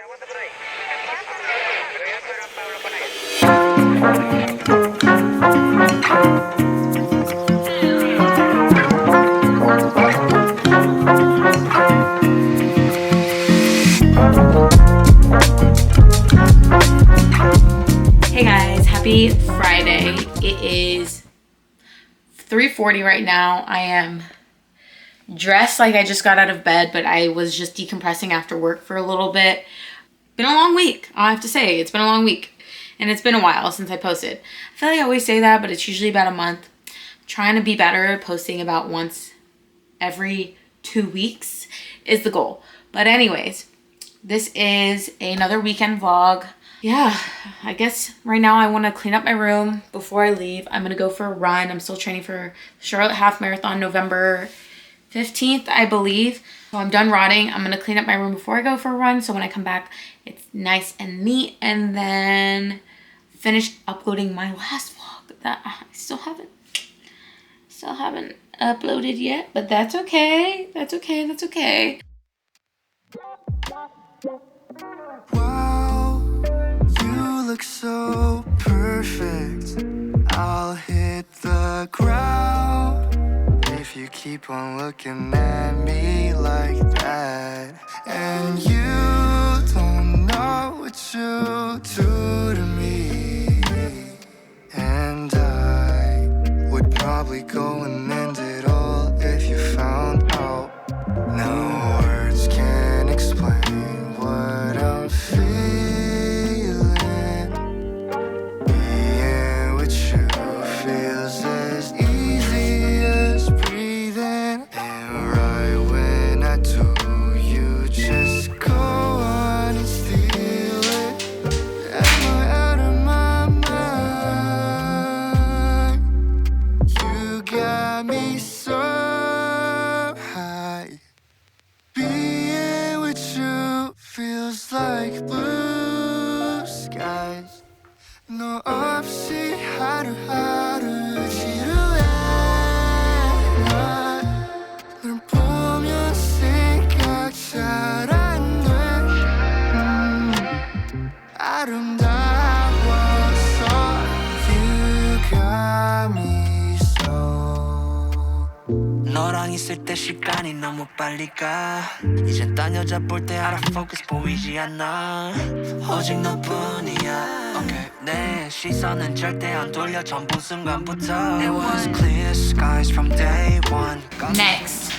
Hey guys, happy Friday. It is 3:40 right now. I am dressed like I just got out of bed, but I was just decompressing after work for a little bit. Been a long week, I have to say. It's been a long week, and it's been a while since I posted. I feel like I always say that, but it's usually about a month. I'm trying to be better. Posting about once every 2 weeks is the goal. But anyways, this is another weekend vlog. Yeah, I guess right now I want to clean up my room before I leave. I'm going to go for a run. I'm still training for Charlotte Half Marathon November 15th, I believe. So I'm done rotting. I'm going to clean up my room before I go for a run. So when I come back, it's nice and neat. And then finish uploading my last vlog that I still haven't uploaded yet. But that's okay. That's okay. That's okay. Wow, you look so perfect. I'll hit the ground if you keep on looking at me like that. And you don't know what you do to me. And I would probably go and end it all if you found out. No words can explain what I'm feeling. Being with you feels as easy as breathing. And right when I do, you just go on and steal it. Am I out of my mind? You got me so high. Being with you feels like blue skies. No 없이 하루하루 지루해. 널 보면 생각 잘 안 돼. 아름다워서 you got me so. 너랑 있을 때 시간이 너무 빨리 가. 이젠 딴 여자 볼 때 알아 focus 보이지 않아. 오직 너뿐이야. Okay. 내 시선은 절대 안 돌려 전부 순간부터. It was clear skies from day one. Next,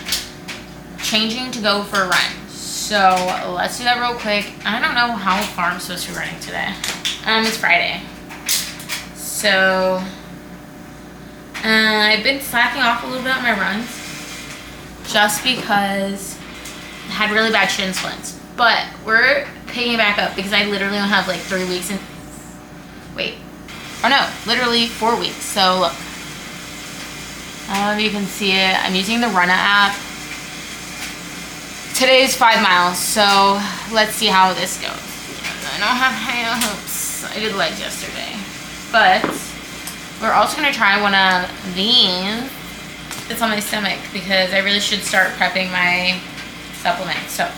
changing to go for a run. So let's do that real quick. I don't know how far I'm supposed to be running today. It's Friday. So I've been slacking off a little bit on my runs just because I had really bad shin splints. But we're picking it back up because I literally only have like 3 weeks and literally 4 weeks. So look, I don't know if you can see it. I'm using the Runna app. Today's 5 miles, so let's see how this goes. I don't have high hopes. I did legs yesterday, but we're also gonna try one of these. It's on my stomach because I really should start prepping my supplements. So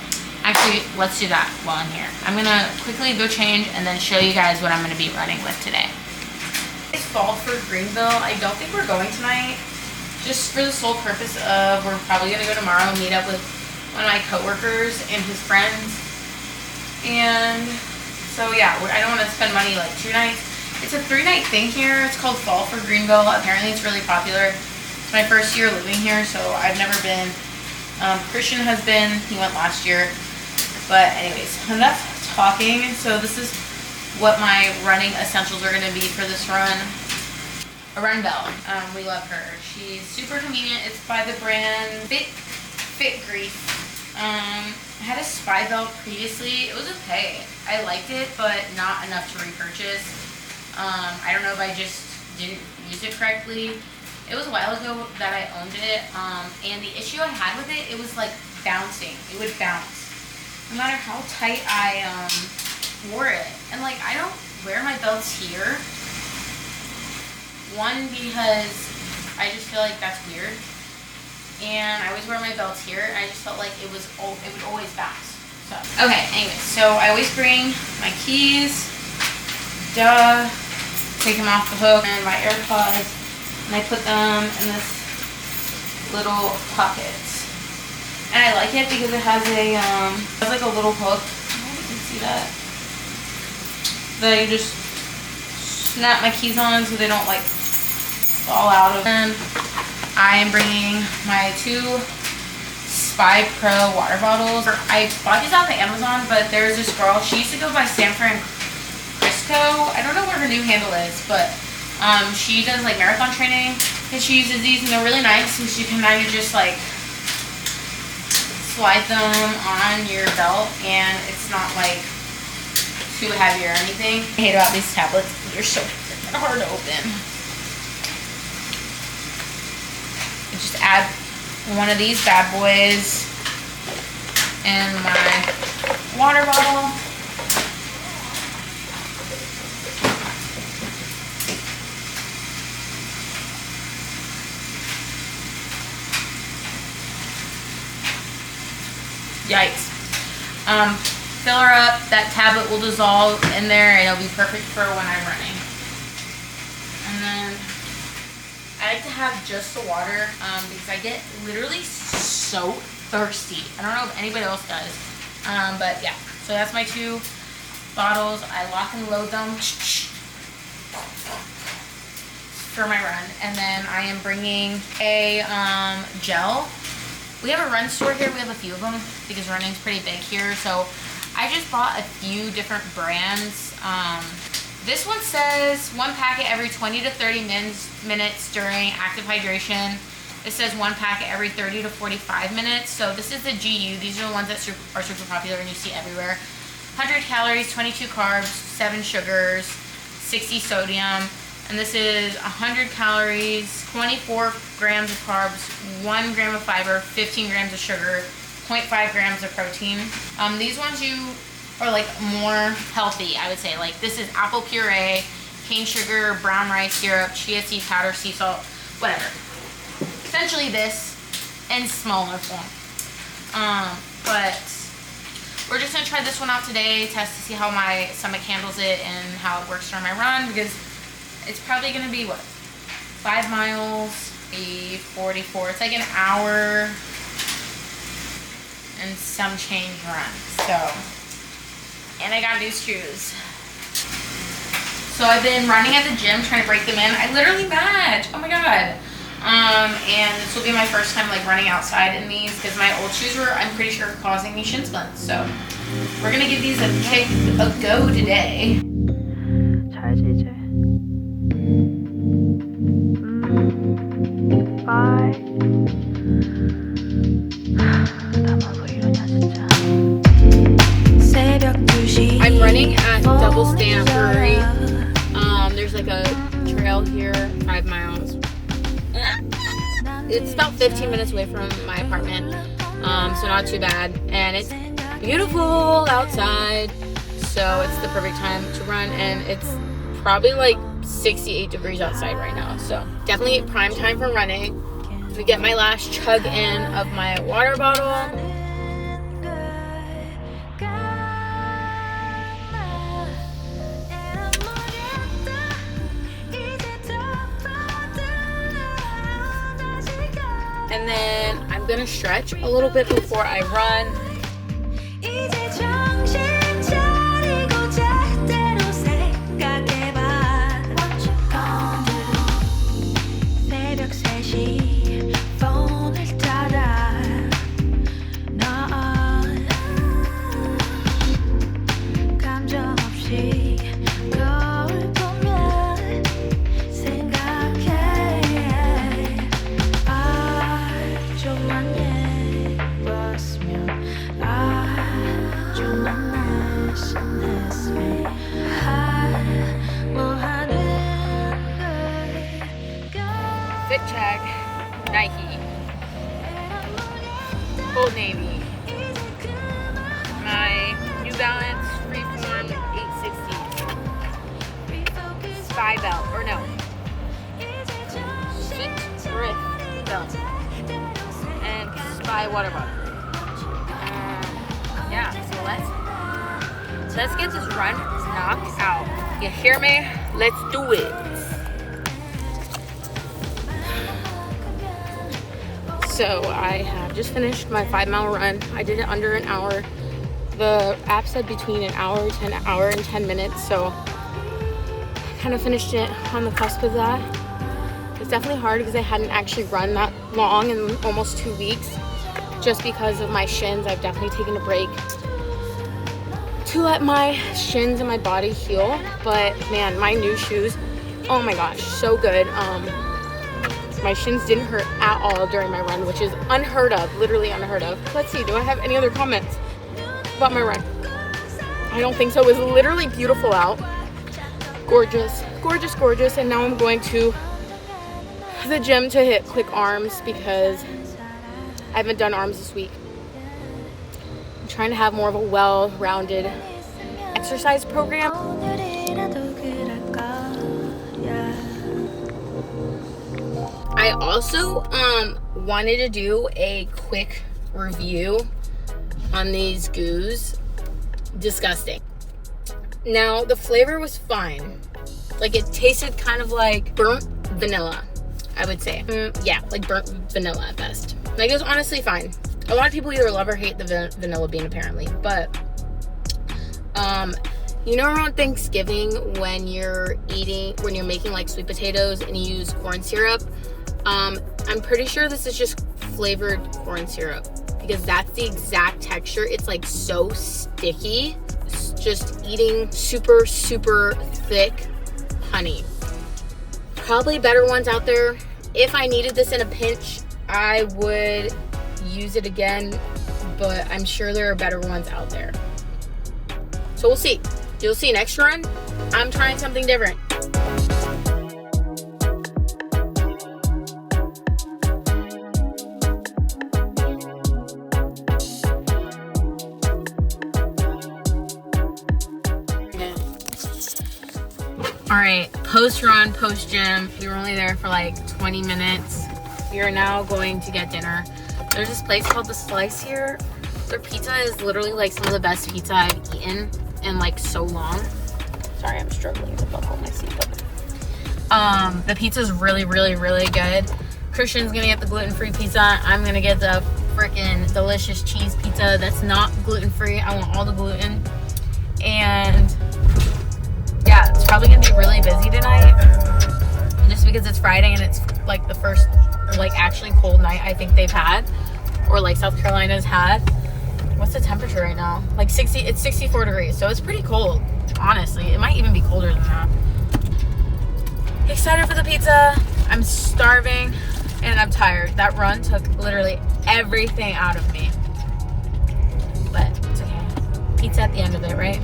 actually, let's do that while I'm here. I'm gonna quickly go change and then show you guys what I'm gonna be running with today. It's fall for Greenville. I don't think we're going tonight, just for the sole purpose of we're probably gonna go tomorrow and meet up with one of my coworkers and his friends. And so yeah, I don't want to spend money like 2 nights. It's a 3-night thing here. It's called Fall for Greenville. Apparently it's really popular. It's my first year living here, so I've never been. Christian has been. He went last year. But anyways, enough talking. So this is what my running essentials are going to be for this run. A run bell. We love her. She's super convenient. It's by the brand Fit Grief. I had a Spy belt previously. It was okay. I liked it, but not enough to repurchase. I don't know if I just didn't use it correctly. It was a while ago that I owned it, and the issue I had with it, it was like bouncing. It would bounce no matter how tight I wore it. And like, I don't wear my belts here. One, because I just feel like that's weird. And I always wear my belts here, and I just felt like it would always bounce. So, okay, anyway, so I always bring my keys, duh, take them off the hook, and my AirPods, and I put them in this little pocket. And I like it because it has like a little hook. I don't know if you can see that. That you just snap my keys on so they don't like fall out of them. I am bringing my 2 Spy Pro water bottles. I bought these off of Amazon, but there's this girl, she used to go by San Francisco. I don't know what her new handle is, but she does like marathon training, and she uses these, and they're really nice, and she can kind of just like slide them on your belt, and it's not like too heavy or anything. I hate about these tablets, they're so hard to open. I just add one of these bad boys in my water bottle. Yikes. Fill her up. That tablet will dissolve in there and it'll be perfect for when I'm running. And then I like to have just the water because I get literally so thirsty. I don't know if anybody else does. But yeah, so that's my 2 bottles. I lock and load them for my run. And then I am bringing a gel. We have a run store here. We have a few of them because running's pretty big here. So I just bought a few different brands. This one says 1 packet every 20 to 30 minutes during active hydration. It says 1 packet every 30 to 45 minutes. So this is the GU. These are the ones that are super popular and you see everywhere. 100 calories, 22 carbs, 7 sugars, 60 sodium. And this is 100 calories, 24 grams of carbs, 1 gram of fiber, 15 grams of sugar, 0.5 grams of protein. These ones are like more healthy, I would say. Like this is apple puree, cane sugar, brown rice syrup, chia seed powder, sea salt, whatever. Essentially this in smaller form. But we're just gonna try this one out today, test to see how my stomach handles it and how it works during my run, because it's probably gonna be what, 5 miles, 44. It's like an hour and some change run. So, and I got new shoes. So I've been running at the gym trying to break them in. I literally match. Oh my god. And this will be my first time like running outside in these because my old shoes were, I'm pretty sure, causing me shin splints. So we're gonna give these a go today. I'm running at Double Stamp Brewery. There's like a trail here, 5 miles. It's about 15 minutes away from my apartment, so not too bad. And it's beautiful outside, so it's the perfect time to run. And it's probably like 68 degrees outside right now, so definitely prime time for running. To get my last chug in of my water bottle. And then I'm gonna stretch a little bit before I run. Fit check, Nike, Old Navy, my New Balance Freeform 860, Spy belt, or no, Fit Drift belt, and Spy water bottle. Yeah, so Let's get this run knocked out. You hear me? Let's do it. So I have just finished my 5-mile run. I did it under an hour. The app said between an hour to an hour and 10 minutes. So I kind of finished it on the cusp of that. It's definitely hard because I hadn't actually run that long in almost 2 weeks. Just because of my shins, I've definitely taken a break to let my shins and my body heal. But man, my new shoes, oh my gosh, so good. My shins didn't hurt at all during my run, which is unheard of, literally unheard of. Let's see, do I have any other comments about my run? I don't think so. It was literally beautiful out. Gorgeous, gorgeous, gorgeous. And now I'm going to the gym to hit quick arms because I haven't done arms this week. I'm trying to have more of a well-rounded exercise program. I also wanted to do a quick review on these goos. Disgusting. Now, the flavor was fine. Like, it tasted kind of like burnt vanilla, I would say. Yeah, like burnt vanilla at best. Like, it was honestly fine. A lot of people either love or hate the vanilla bean, apparently. But, you know, around Thanksgiving when you're making like sweet potatoes and you use corn syrup, I'm pretty sure this is just flavored corn syrup because that's the exact texture. It's like so sticky. It's just eating super, super thick honey. Probably better ones out there. If I needed this in a pinch, I would use it again, but I'm sure there are better ones out there. So we'll see. You'll see next run. I'm trying something different. All right, post run, post gym. We were only there for like 20 minutes. We are now going to get dinner. There's this place called The Slice here. Their pizza is literally like some of the best pizza I've eaten in like so long. Sorry, I'm struggling to buckle my seatbelt. The pizza is really, really, really good. Christian's gonna get the gluten-free pizza. I'm gonna get the freaking delicious cheese pizza that's not gluten-free. I want all the gluten. And yeah, it's probably gonna be really busy tonight just because it's Friday and it's like the first like actually cold night I think they've had, or like South Carolina's had. What's the temperature right now? Like 60, it's 64 degrees, so it's pretty cold, honestly. It might even be colder than that. Excited for the pizza. I'm starving and I'm tired. That run took literally everything out of me. But it's okay. Pizza at the end of it, right?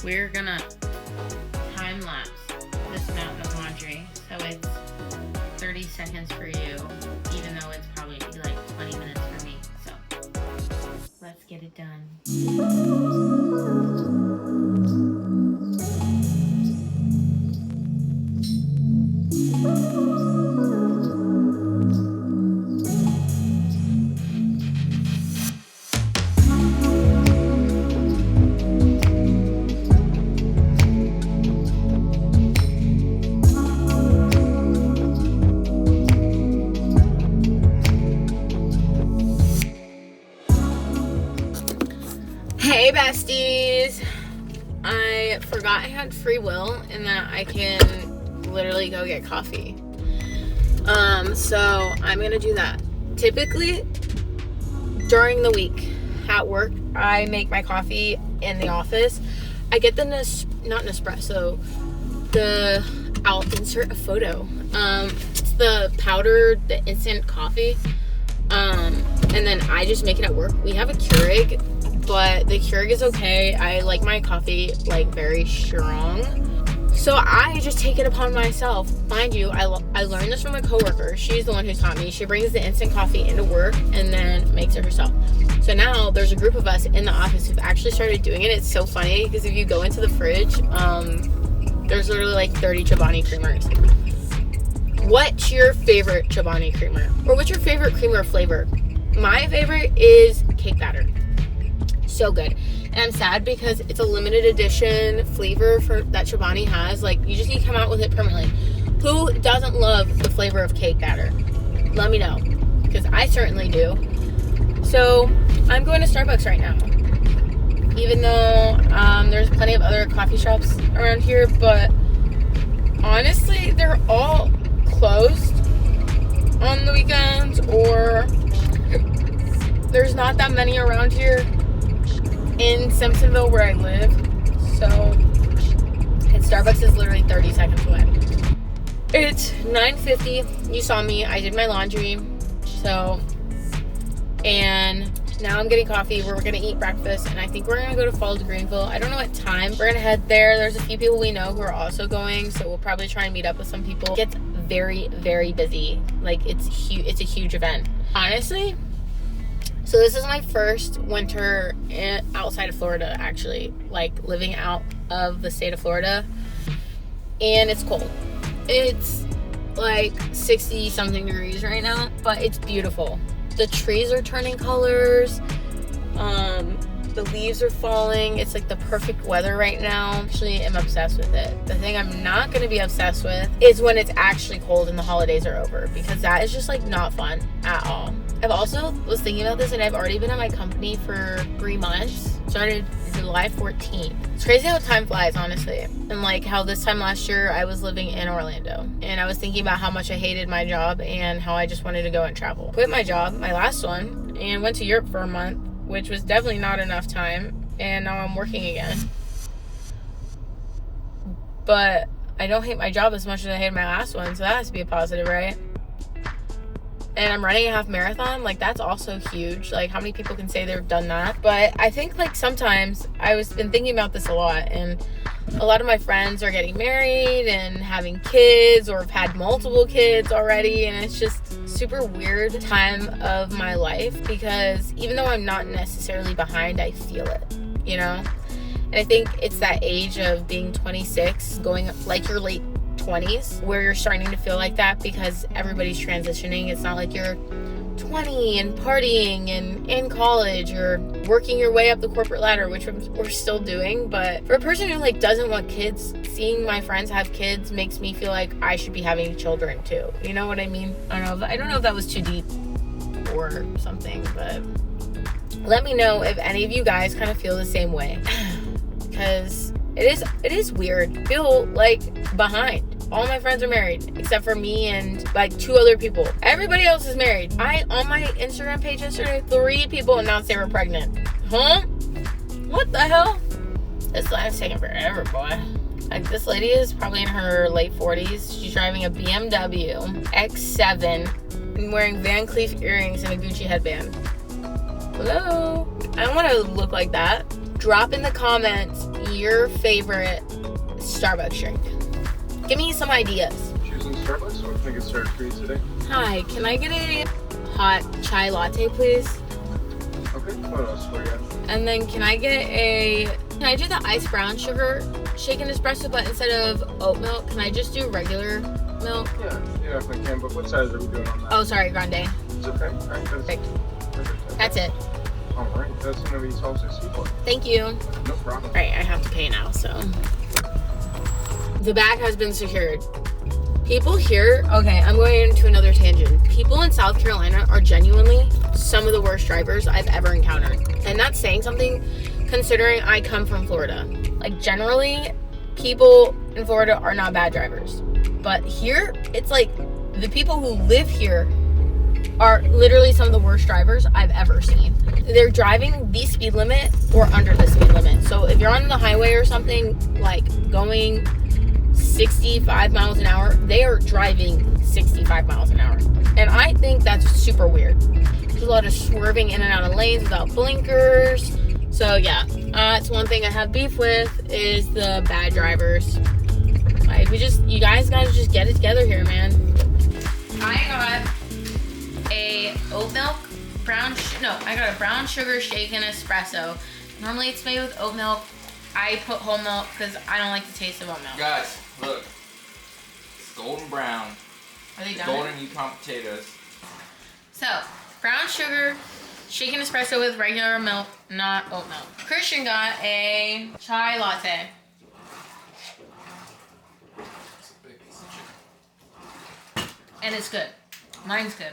We're gonna time lapse this mountain of laundry, so it's 30 seconds for you, even though it's probably like 20 minutes for me. So let's get it done. Hey besties! I forgot I had free will and that I can literally go get coffee. So I'm gonna do that. Typically, during the week at work, I make my coffee in the office. I get the not Nespresso, I'll insert a photo. It's the powdered, the instant coffee. And then I just make it at work. We have a Keurig, but the Keurig is okay. I like my coffee like very strong, so I just take it upon myself. Mind you, I I learned this from a coworker. She's the one who taught me. She brings the instant coffee into work and then makes it herself. So now there's a group of us in the office who've actually started doing it. It's so funny because if you go into the fridge, there's literally like 30 Chobani creamers. What's your favorite Chobani creamer? Or what's your favorite creamer flavor? My favorite is cake batter. So good. And I'm sad because it's a limited edition flavor that Chobani has. Like, you just need to come out with it permanently. Who doesn't love the flavor of cake batter? Let me know, because I certainly do. So I'm going to Starbucks right now, even though there's plenty of other coffee shops around here, but honestly they're all closed on the weekends, or there's not that many around here in Simpsonville where I live. So, and Starbucks is literally 30 seconds away. It's 9:50. You saw me. I did my laundry. So, and now I'm getting coffee. We're going to eat breakfast, and I think we're going to go to Fall to Greenville. I don't know what time. We're going to head there. There's a few people we know who are also going, so we'll probably try and meet up with some people. It gets very, very busy. Like, it's a huge event. Honestly, so this is my first winter outside of Florida, actually, like living out of the state of Florida, and it's cold. It's like 60 something degrees right now, but it's beautiful. The trees are turning colors, the leaves are falling. It's like the perfect weather right now. Actually, I'm obsessed with it. The thing I'm not going to be obsessed with is when it's actually cold and the holidays are over, because that is just like not fun at all. I've also was thinking about this, and I've already been at my company for 3 months. Started July 14th. It's crazy how time flies, honestly. And like how this time last year I was living in Orlando, and I was thinking about how much I hated my job and how I just wanted to go and travel. Quit my job, my last one, and went to Europe for a month, which was definitely not enough time, and now I'm working again. But I don't hate my job as much as I hated my last one, so that has to be a positive, right? And I'm running a half marathon. Like, that's also huge. Like, how many people can say they've done that? But I think, like, sometimes been thinking about this a lot, and a lot of my friends are getting married and having kids, or have had multiple kids already, and it's just super weird time of my life, because even though I'm not necessarily behind, I feel it, you know? And I think it's that age of being 26, going like your late 20s, where you're starting to feel like that, because everybody's transitioning. It's not like you're 20 and partying and in college, you're working your way up the corporate ladder, which we're still doing. But for a person who like doesn't want kids, seeing my friends have kids makes me feel like I should be having children too. You know what I mean? I don't know if that was too deep or something, but let me know if any of you guys kind of feel the same way, because it is weird. I feel like behind. All my friends are married except for me and like 2 other people. Everybody else is married. On my Instagram page yesterday, 3 people announced they were pregnant. Huh? What the hell? This life's taking forever, boy. Like, this lady is probably in her late 40s. She's driving a BMW X7 and wearing Van Cleef earrings and a Gucci headband. Hello? I don't want to look like that. Drop in the comments your favorite Starbucks drink. Give me some ideas. Choosing Starbucks, what can I get started for you today? Hi, can I get a hot chai latte, please? Okay, what else for you? And then can I do the iced brown sugar shaken espresso, but instead of oat milk, can I just do regular milk? Yeah, you definitely can, but what size are we doing on that? Oh, sorry, grande. It's okay. All right, Perfect. Perfect. That's it. All right, that's going to be $12.64. Thank you. No problem. All right, I have to pay now, so. The bag has been secured. People here, okay, I'm going into another tangent. People in South Carolina are genuinely some of the worst drivers I've ever encountered. And that's saying something, considering I come from Florida. Like, generally, people in Florida are not bad drivers. But here, it's like the people who live here are literally some of the worst drivers I've ever seen. They're driving the speed limit or under the speed limit. So if you're on the highway or something, like going 65 miles an hour, they are driving 65 miles an hour. And I think that's super weird. There's a lot of swerving in and out of lanes without blinkers. So yeah, it's one thing I have beef with is the bad drivers. Like, you guys gotta just get it together here, man. I got a brown sugar shaken espresso. Normally it's made with oat milk. I put whole milk because I don't like the taste of oat milk. Guys, look. It's golden brown. Are they done? Golden Yukon potatoes. So, brown sugar, shaken espresso with regular milk, not oat milk. Christian got a chai latte. And it's good. Mine's good.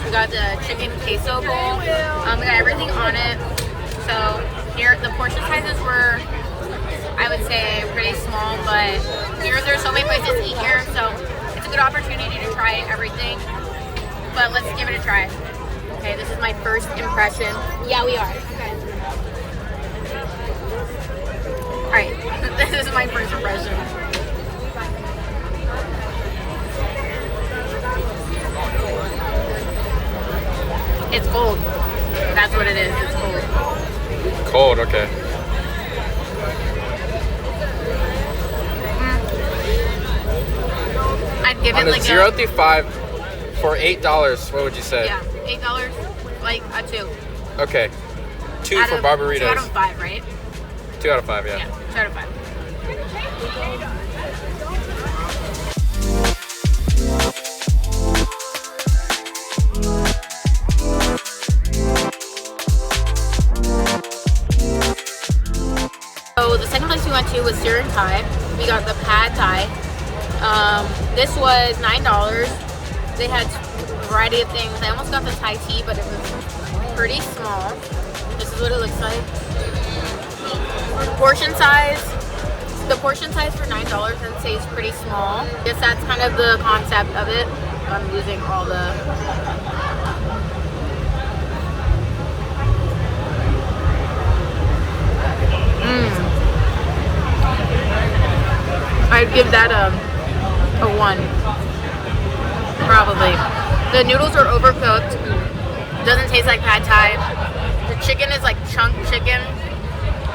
We got the chicken queso bowl. We got everything on it. So here, the portion sizes were, I would say, pretty small, but there's so many places to eat here, so it's a good opportunity to try everything. But let's give it a try. Okay, this is my first impression. Yeah, we are. Okay. All right, this is my first impression. It's cold. That's what it is. It's cold. Cold, okay. I'd give On it a like 0 through 5 for $8, what would you say? Yeah, $8, like a 2. Okay. 2 for Barbaritos. 2 out of 5, right? 2 out of 5, yeah. Yeah, 2 out of 5. So the second place we went to was Sir and Thai. We got the pad Thai. This was $9. They had a variety of things. I almost got the Thai tea, but it was pretty small. This is what it looks like. Portion size. The portion size for $9 I'd say is pretty small. I guess that's kind of the concept of it. I'm using all the... I'd give that a 1. Probably. The noodles are overcooked. Doesn't taste like pad Thai. The chicken is like chunk chicken,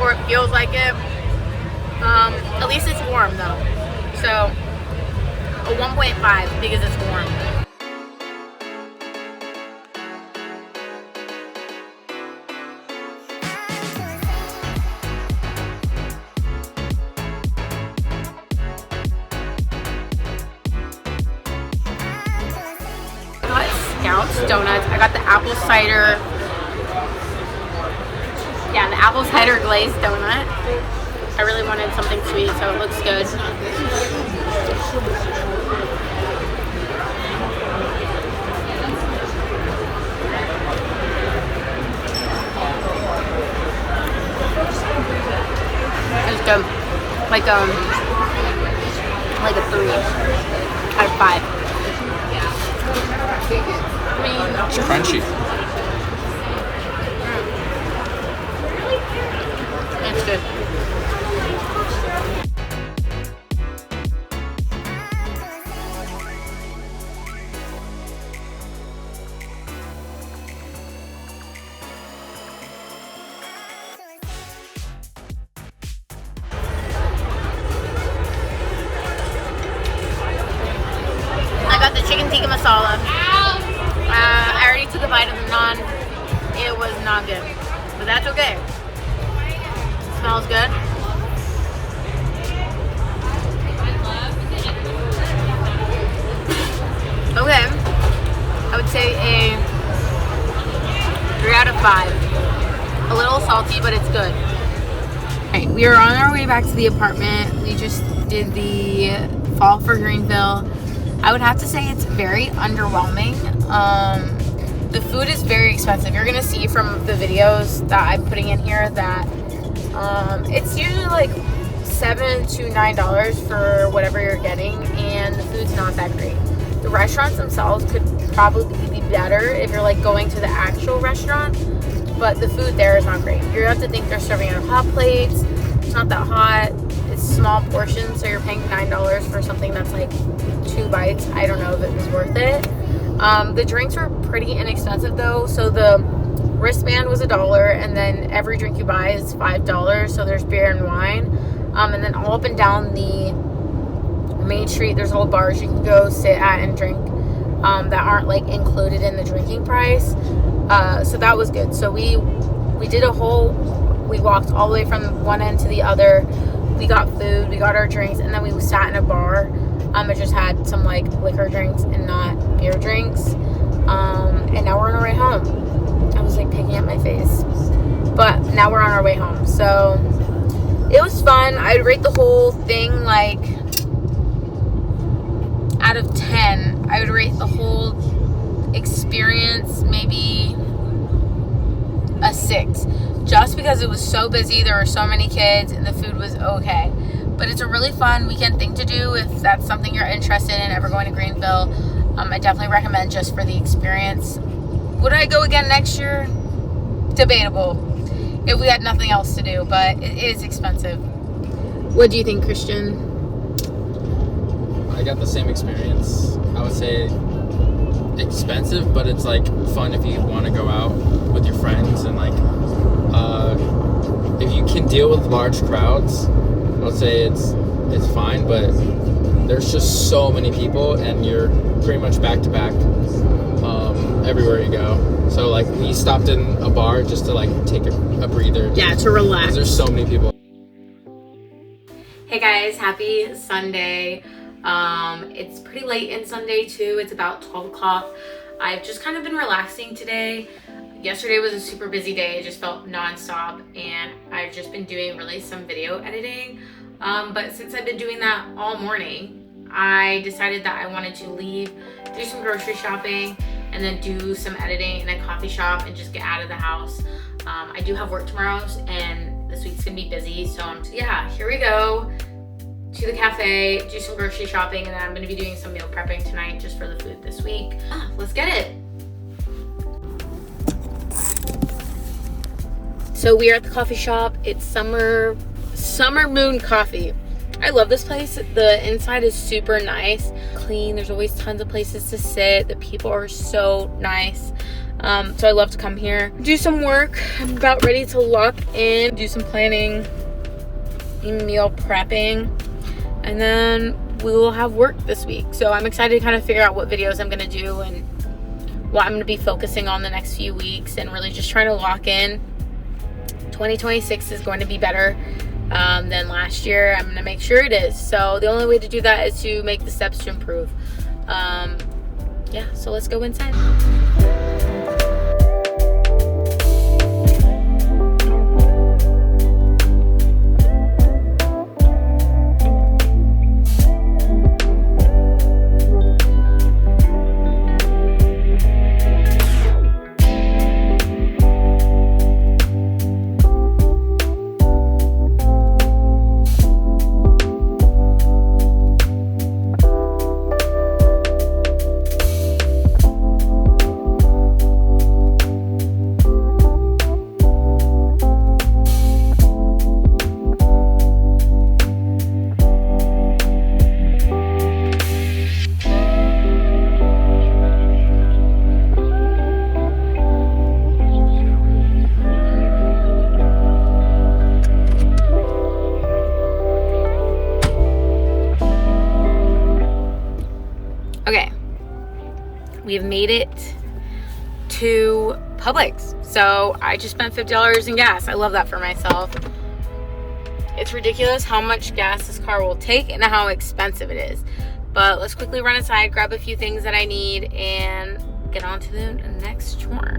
or it feels like it. At least it's warm though. So a 1.5 because it's warm. Donuts. I got the apple cider. Yeah, the apple cider glazed donut. I really wanted something sweet, so it looks good. It's good. Like a 3 out of 5. It's crunchy. It's good. chicken tikka masala. I already took a bite of the naan. It was not good, but that's okay. Smells good. Okay, I would say a 3 out of 5. A little salty, but it's good. Alright, we are on our way back to the apartment. We just did the fall for Greenville. I would have to say it's very underwhelming. The food is very expensive. You're gonna see from the videos that I'm putting in here that it's usually like $7 to $9 for whatever you're getting, and the food's not that great. The restaurants themselves could probably be better if you're like going to the actual restaurant, but the food there is not great. You have to think they're serving out of hot plates. It's not that hot. It's small portions, so you're paying $9 for something that's like 2 bites. I don't know if it was worth it. The drinks were pretty inexpensive though. So the wristband was $1, and then every drink you buy is $5. So there's beer and wine, and then all up and down the main street there's old bars you can go sit at and drink that aren't like included in the drinking price. So that was good. So we walked all the way from one end to the other. We got food, we got our drinks, and then we sat in a bar. It just had some like liquor drinks and not beer drinks. And now we're on our way home. I was like picking up my face, but now we're on our way home. So it was fun. I'd rate the whole thing like out of 10. I would rate the whole experience maybe a 6, just because it was so busy. There were so many kids and the food was okay. But it's a really fun weekend thing to do if that's something you're interested in, ever going to Greenville. I definitely recommend just for the experience. Would I go again next year? Debatable, if we had nothing else to do, but it is expensive. What do you think, Christian? I got the same experience. I would say expensive, but it's like fun if you want to go out with your friends, and like if you can deal with large crowds, I would say it's fine. But there's just so many people, and you're pretty much back to back everywhere you go. So like we stopped in a bar just to like take a breather. Yeah, to relax. Because there's so many people. Hey guys, happy Sunday. It's pretty late in Sunday too. It's about 12 o'clock. I've just kind of been relaxing today. Yesterday was a super busy day. It just felt non-stop, and I've just been doing really some video editing. But since I've been doing that all morning, I decided that I wanted to leave, do some grocery shopping, and then do some editing in a coffee shop and just get out of the house. I do have work tomorrow, and this week's gonna be busy. So yeah, here we go. To the cafe, do some grocery shopping, and then I'm going to be doing some meal prepping tonight just for the food this week. Let's get it. So we are at the coffee shop. It's Summer Moon Coffee. I love this place. The inside is super nice, clean. There's always tons of places to sit. The people are so nice. So I love to come here, do some work. I'm about ready to lock in, do some planning, meal prepping. And then we will have work this week. So I'm excited to kind of figure out what videos I'm going to do and what I'm going to be focusing on the next few weeks, and really just trying to lock in. 2026 is going to be better than last year. I'm going to make sure it is. So the only way to do that is to make the steps to improve. Yeah, so let's go inside. we have made it to Publix. So I just spent $50 in gas. I love that for myself. It's ridiculous how much gas this car will take and how expensive it is. But let's quickly run inside, grab a few things that I need, and get on to the next chore.